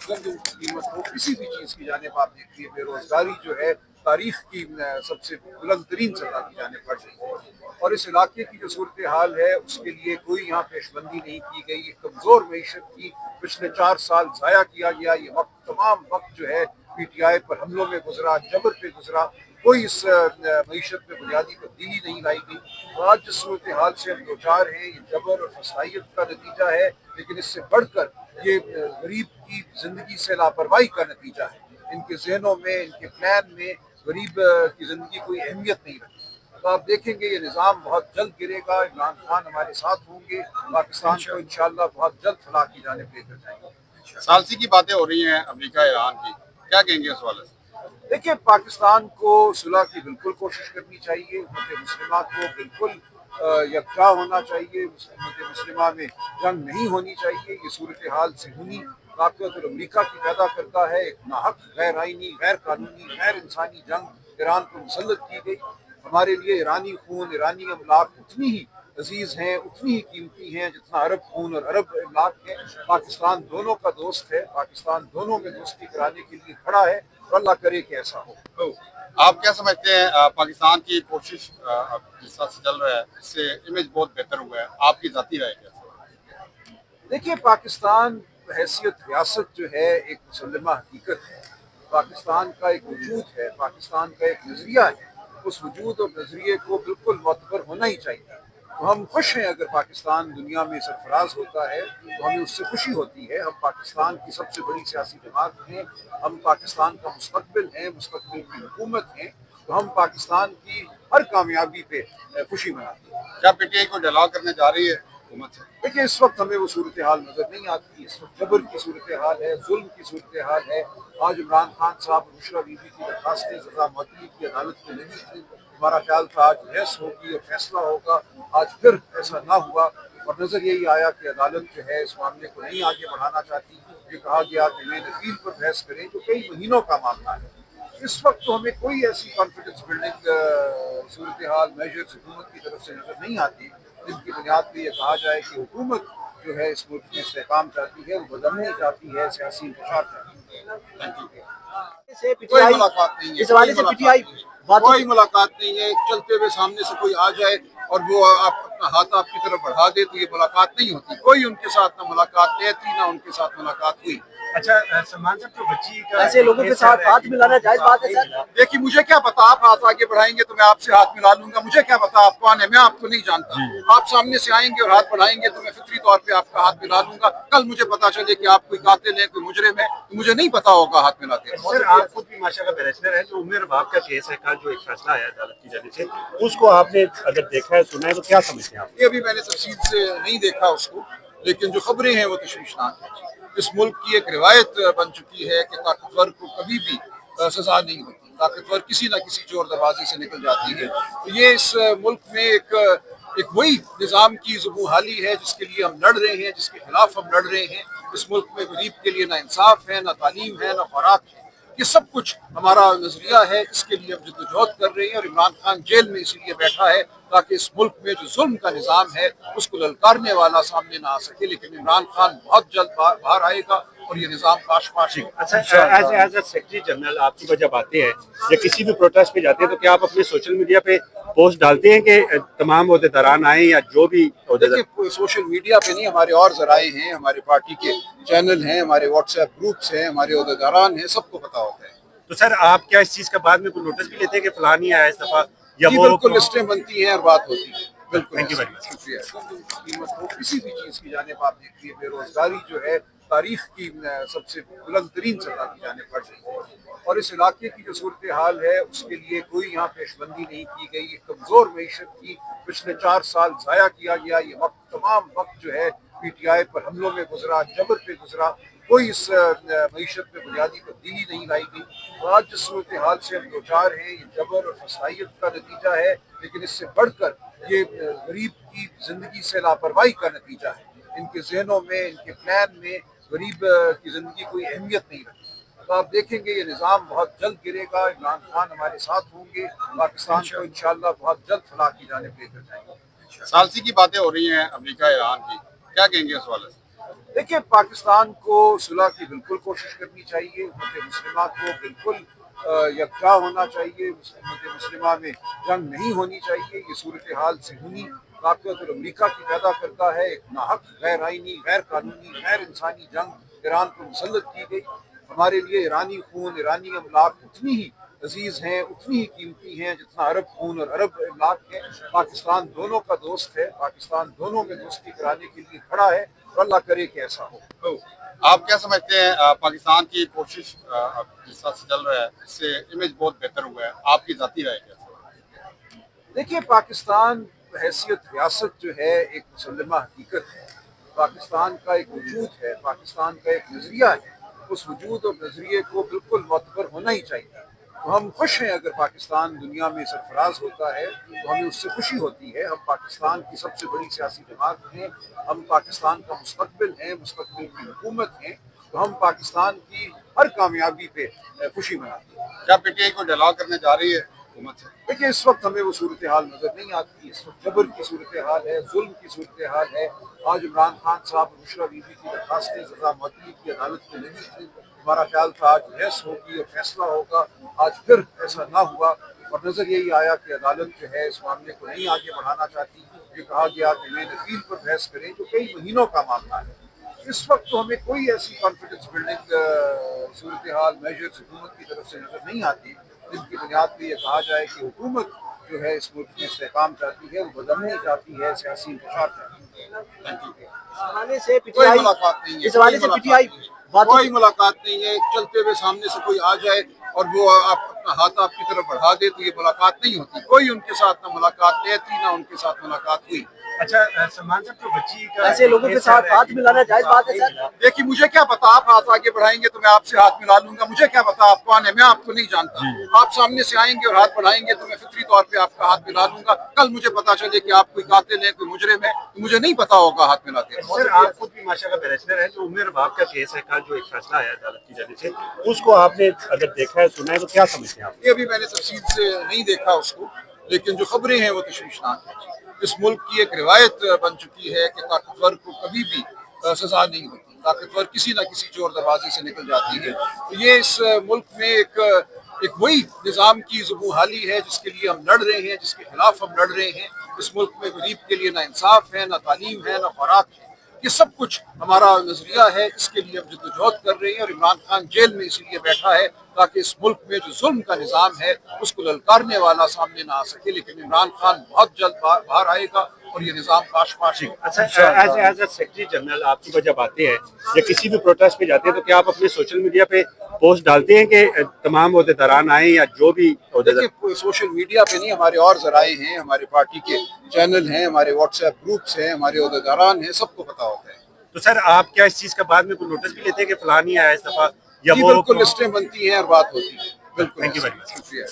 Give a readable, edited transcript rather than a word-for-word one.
गंदम की कीमत हो, किसी भी चीज़ की जानिब आप देखिए, बेरोज़गारी जो है तारीख की सबसे बुलंद तरीन सतह की जानिब बढ़ रही है। और इस इलाके की जो सूरत हाल है उसके लिए कोई यहाँ पेशबंदी नहीं की गई। एक कमज़ोर मीशत की पिछले 4 साल ज़ाया किया गया। ये वक्त तमाम वक्त जो है PTI पर हमलों में गुजरा, जबर पे गुजरा। कोई इस मीशत में बुनियादी तब्दीली नहीं लाई गई। और आज जिस सूरत हाल से हम दो चार हैं, ये जबर और फसाइयत का नतीजा है, लेकिन इससे बढ़कर ये गरीब की ज़िंदगी से लापरवाही का नतीजा है। इनके जहनों में, इनके प्लान में गरीब की ज़िंदगी कोई अहमियत नहीं रखती। तो आप देखेंगे ये निज़ाम बहुत जल्द गिरेगा। इमरान खान हमारे साथ होंगे, पाकिस्तान को इंशाअल्लाह बहुत जल्द फलाह की जानिब लेकर जाएंगे। सालसी की बातें हो रही हैं अमेरिका ईरान की, क्या कहेंगे उस वाले से? देखिए, पाकिस्तान को सुलह की बिल्कुल कोशिश करनी चाहिए। उम्मत मुस्लिमा को बिल्कुल यकजा होना चाहिए। उम्मत मुस्लिमा में जंग नहीं होनी चाहिए। ये सूरत हाल सिहूनी ताकत और अमरीका की पैदा करता है। एक नाहक, गैर आइनी, गैर कानूनी, गैर इंसानी जंग ईरान को मुसल्लत की गई। हमारे लिए ईरानी खून, ईरानी अमलाक उतनी ही अजीज़ हैं, उतनी ही कीमती हैं जितना अरब खून और अरब अमलाक है। पाकिस्तान दोनों का दोस्त है। पाकिस्तान दोनों में दोस्ती कराने के लिए खड़ा है और अल्लाह करे कि ऐसा हो। तो आप क्या समझते हैं पाकिस्तान की कोशिश अब जिस तरह से चल रहा है इससे इमेज बहुत बेहतर हुआ है, आपकी ज़ाती राय क्या है? देखिए, पाकिस्तान हैसियत रियासत जो है एक मुसल्लमा हकीकत है। पाकिस्तान का एक वजूद है, पाकिस्तान का एक नज़रिया है। उस वजूद और नज़रिए को बिल्कुल मोतबर होना ही चाहिए। तो हम खुश हैं अगर पाकिस्तान दुनिया में सरफराज होता है, तो हमें उससे खुशी होती है। हम पाकिस्तान की सबसे बड़ी सियासी जमात हैं, हम पाकिस्तान का मुस्तकबिल हैं, मुस्तकबिल की हुकूमत हैं। तो हम पाकिस्तान की हर कामयाबी पे खुशी मनाते हैं। क्या PTI को डलाव करने जा रही है हुकूमत से? देखिए, इस वक्त हमें वो सूरत हाल नज़र नहीं आती। इस वक्त जबर की सूरत हाल है, जुल्म की सूरत हाल है। आज इमरान खान साहब और बुशरा बीबी की दरखास्तें सजा मअतली की अदालत में लगी थी। हमारा ख्याल था आज बहस होगी और फैसला होगा। आज फिर ऐसा ना हुआ और नज़र यही आया कि अदालत जो है इस मामले को नहीं आगे बढ़ाना चाहती। ये कहा गया कि मेन अपील पर बहस करें, जो कई महीनों का मामला है। इस वक्त तो हमें कोई ऐसी कॉन्फिडेंस बिल्डिंग सूरत हाल मेजर्स हुकूमत की तरफ से नजर नहीं आती जिनकी बुनियाद पर यह कहा जाए कि हुकूमत जो है इस मुल्क में इस्तेहकाम चाहती है, वो बदलनी चाहती है, सियासी इंतशार चाहती है। कोई मुलाकात नहीं है, इस हवाले से PTI कोई मुलाकात नहीं है। चलते हुए सामने से कोई आ जाए और वो आप अपना हाथ आपकी तरफ बढ़ा दे तो ये मुलाकात नहीं होती। कोई उनके साथ ना मुलाकात तय थी, ना उनके साथ मुलाकात हुई। अच्छा सलमान साहब, तो बच्ची का ऐसे लोगों के साथ हाथ मिलाना जायज बात है सर? देखिए, मुझे क्या पता, आप हाथ आगे बढ़ाएंगे तो मैं आपसे हाथ मिला लूंगा। मुझे क्या पता आप कौन है, मैं आपको नहीं जानता। आप सामने से आएंगे और हाथ बढ़ाएंगे तो मैं फितरी तौर पे आपका हाथ मिला लूंगा। कल मुझे पता चले कि आप कोई कातिल है, कोई मुजरिम है, तो मुझे नहीं पता होगा हाथ मिलाते। सर, आप खुद भी माशाल्लाह बैरिस्टर है, जो उमर बाप का केस है, कल जो एक फैसला आया अदालत की जानिब से, उसको आपने अगर देखा है, सुना है, तो क्या समझते हैं आप? ये अभी मैंने तफसील से नहीं देखा उसको, लेकिन जो खबरें हैं वो तशवीशनाक हैं। इस मुल्क की एक रिवायत बन चुकी है कि ताकतवर को कभी भी सजा नहीं होती। ताकतवर किसी न किसी चोर दरवाजे से निकल जाती है। तो ये इस मुल्क में एक वही निज़ाम की ज़ुबूहाली है जिसके लिए हम लड़ रहे हैं, जिसके खिलाफ हम लड़ रहे हैं। इस मुल्क में गरीब के लिए ना इंसाफ है, ना तालीम है, ना खुराक है। ये सब कुछ हमारा नजरिया है, इसके लिए हम जद्दोजहद कर रहे हैं। और इमरान खान जेल में इसीलिए बैठा है ताकि इस मुल्क में जो जुल्म का निज़ाम है उसको ललकारने वाला सामने ना आ सके। लेकिन इमरान खान बहुत जल्द बाहर आएगा और ये निज़ाम पाश अच्छा, एज ए सेक्रेटरी जनरल आप सुबह जब आते हैं या किसी भी प्रोटेस्ट पे जाते हैं, तो क्या आप अपने सोशल मीडिया पे पोस्ट डालते हैं कि तमाम अहदेदारान आए या जो भी? देखिए, सोशल मीडिया पे नहीं, हमारे और जराए हैं, हमारे पार्टी के चैनल हैं, हमारे व्हाट्सएप ग्रुप्स हैं, हमारे अहदेदारान हैं, सबको पता होता है। तो सर, आप क्या इस चीज का बाद में कोई नोटिस भी लेते हैं कि फलां नहीं आया इस दफा, या वो? बिल्कुल, लिस्टें बनती हैं और बात होती है। बिल्कुल, थैंक यू वेरी मच। शुक्रिया। कीमत हो, किसी भी चीज़ की जानिब आप देखिए, बेरोज़गारी जो है तारीख की सबसे बुलंद तरीन सतह की जानिब बढ़ रही है। और इस इलाके की जो सूरत हाल है उसके लिए कोई यहाँ पेशबंदी नहीं की गई। एक कमज़ोर मीशत की पिछले 4 साल ज़ाया किया गया। ये वक्त तमाम वक्त जो है PTI पर हमलों में गुजरा, जबर पे गुजरा। कोई इस मीशत में बुनियादी तब्दीली नहीं लाई गई। और आज जिस सूरत हाल से हम दो चार हैं, ये जबर और फसाइयत का नतीजा है। लेकिन इससे बढ़कर ये गरीब की ज़िंदगी से लापरवाही का नतीजा है। इनके जहनों में, इनके प्लान में गरीब की ज़िंदगी कोई अहमियत नहीं रखती। तो आप देखेंगे ये निज़ाम बहुत जल्द गिरेगा। इमरान खान हमारे साथ होंगे, पाकिस्तान को इंशाअल्लाह बहुत जल्द फलाह की जानिब लेकर जाएंगे। सालसी की बातें हो रही हैं अमेरिका ईरान की, क्या कहेंगे उस वाले से? देखिए, पाकिस्तान को सुलह की बिल्कुल कोशिश करनी चाहिए। उम्मत मुस्लिमा को बिल्कुल यकजा होना चाहिए। उम्मत मुस्लिमा में जंग नहीं होनी चाहिए। ये सूरत हाल सिहूनी ताकत और अमरीका की पैदा करता है। एक नाहक, गैर आइनी, गैर कानूनी, गैर इंसानी जंग ईरान पर मुसल्लत की गई। हमारे लिए ईरानी खून, ईरानी अमलाक उतनी ही अजीज़ हैं, उतनी ही कीमती हैं जितना अरब खून और अरब अमलाक है। पाकिस्तान दोनों का दोस्त है। पाकिस्तान दोनों में दोस्ती कराने के लिए खड़ा है और अल्लाह करे कि ऐसा हो। तो आप क्या समझते हैं पाकिस्तान की कोशिश जिस तरह से चल रहा है इससे इमेज बहुत बेहतर हुआ है, आपकी जाती राय क्या है? देखिए, पाकिस्तान हैसियत रियासत जो है एक मुसल्लमा हकीकत है। पाकिस्तान का एक वजूद है, पाकिस्तान का एक नज़रिया है। उस वजूद और नज़रिए को बिल्कुल मोतबर होना ही चाहिए। तो हम खुश हैं अगर पाकिस्तान दुनिया में सरफराज होता है, तो हमें उससे खुशी होती है। हम पाकिस्तान की सबसे बड़ी सियासी जमात हैं, हम पाकिस्तान का मुस्तकबिल हैं, मुस्तकबिल की हुकूमत हैं। तो हम पाकिस्तान की हर कामयाबी पे खुशी मनाते हैं। क्या पीटीआई को डला करने जा रही है हुकूमत से? देखिए, इस वक्त हमें वो सूरत हाल नजर नहीं आती। इस वक्त जबर की सूरत हाल है, जुल्म की सूरत हाल है। आज इमरान खान साहब और बुशरा बीबी की दरखास्तें सजा मुअत्तली की अदालत में लगी थी। हमारा ख्याल था आज बहस होगी और फैसला होगा। आज फिर ऐसा ना हुआ और नजर यही आया कि अदालत जो है इस मामले को नहीं आगे बढ़ाना चाहती। ये कहा गया कि मेन अपील पर बहस करें, जो कई महीनों का मामला है। इस वक्त तो हमें कोई ऐसी कॉन्फिडेंस बिल्डिंग सूरत हाल मेजर्स हुकूमत की तरफ से नजर नहीं आती जिनकी बुनियाद पर यह कहा जाए कि हुकूमत जो है इस मुल्क में इस्तेहकाम चाहती है, वो बदलनी चाहती है, सियासी इंतशार चाहती है। हवाले से कोई पीटीआई मुलाकात नहीं है, इस हवाले से पीटीआई कोई मुलाकात नहीं है। चलते हुए सामने से कोई आ जाए और वो आप अपना हाथ आपकी तरफ बढ़ा दे तो ये मुलाकात नहीं होती। कोई उनके साथ ना मुलाकात तय थी, ना उनके साथ मुलाकात हुई। अच्छा सलमान साहब, तो बच्ची का ऐसे लोगों के साथ हाथ मिलाना जायज बात है सर? देखिए, मुझे क्या पता, आप हाथ आगे बढ़ाएंगे तो मैं आपसे हाथ मिला लूंगा। मुझे क्या पता आप कौन है, मैं आपको नहीं जानता। आप सामने से आएंगे और हाथ बढ़ाएंगे तो मैं फितरी तौर पे आपका हाथ मिला लूंगा। कल मुझे पता चले कि आप कोई कातिल है, कोई मुजरिम है, तो मुझे नहीं पता होगा हाथ मिलाते। सर, आप खुद भी माशाल्लाह बैरिस्टर हैं, जो उम्र बाप का केस है, कल जो एक फैसला आया अदालत की जानिब से, उसको आपने अगर देखा है, सुना है, तो क्या समझते हैं आप? ये अभी मैंने तफसील से नहीं देखा उसको, लेकिन जो खबरें हैं वो तशवीशनाक हैं। इस मुल्क की एक रिवायत बन चुकी है कि ताकतवर को कभी भी सजा नहीं होती। ताकतवर किसी न किसी चोर दरवाजे से निकल जाती है। तो ये इस मुल्क में एक वही निज़ाम की ज़ुबूहाली है जिसके लिए हम लड़ रहे हैं, जिसके खिलाफ हम लड़ रहे हैं। इस मुल्क में गरीब के लिए ना इंसाफ है, ना तालीम है, ना खुराक है। ये सब कुछ हमारा नजरिया है, इसके लिए हम जद्दोजहद कर रहे हैं। और इमरान खान जेल में इसीलिए बैठा है ताकि इस मुल्क में जो जुल्म का निज़ाम है उसको ललकारने वाला सामने ना आ सके। लेकिन इमरान खान बहुत जल्द बाहर आएगा और ये निज़ाम पाश अच्छा, एज ए सेक्रेटरी जनरल आप सुबह जब आते हैं या किसी भी प्रोटेस्ट पे जाते हैं, तो क्या आप अपने सोशल मीडिया पे पोस्ट डालते हैं कि तमाम ओहदेदारान आए या जो भी देखिए, सोशल मीडिया पे नहीं, हमारे और जराए हैं, हमारे पार्टी के चैनल हैं, हमारे व्हाट्सएप ग्रुप्स हैं, हमारे ओहदेदारान हैं, सबको पता होता है। तो सर, आप क्या इस चीज का बाद में कोई नोटिस भी लेते हैं कि फलानी आया इस दफा या जी, वो? बिल्कुल लिस्टें बनती हैं और बात होती है। बिल्कुल, थैंक यू वेरी मच। शुक्रिया।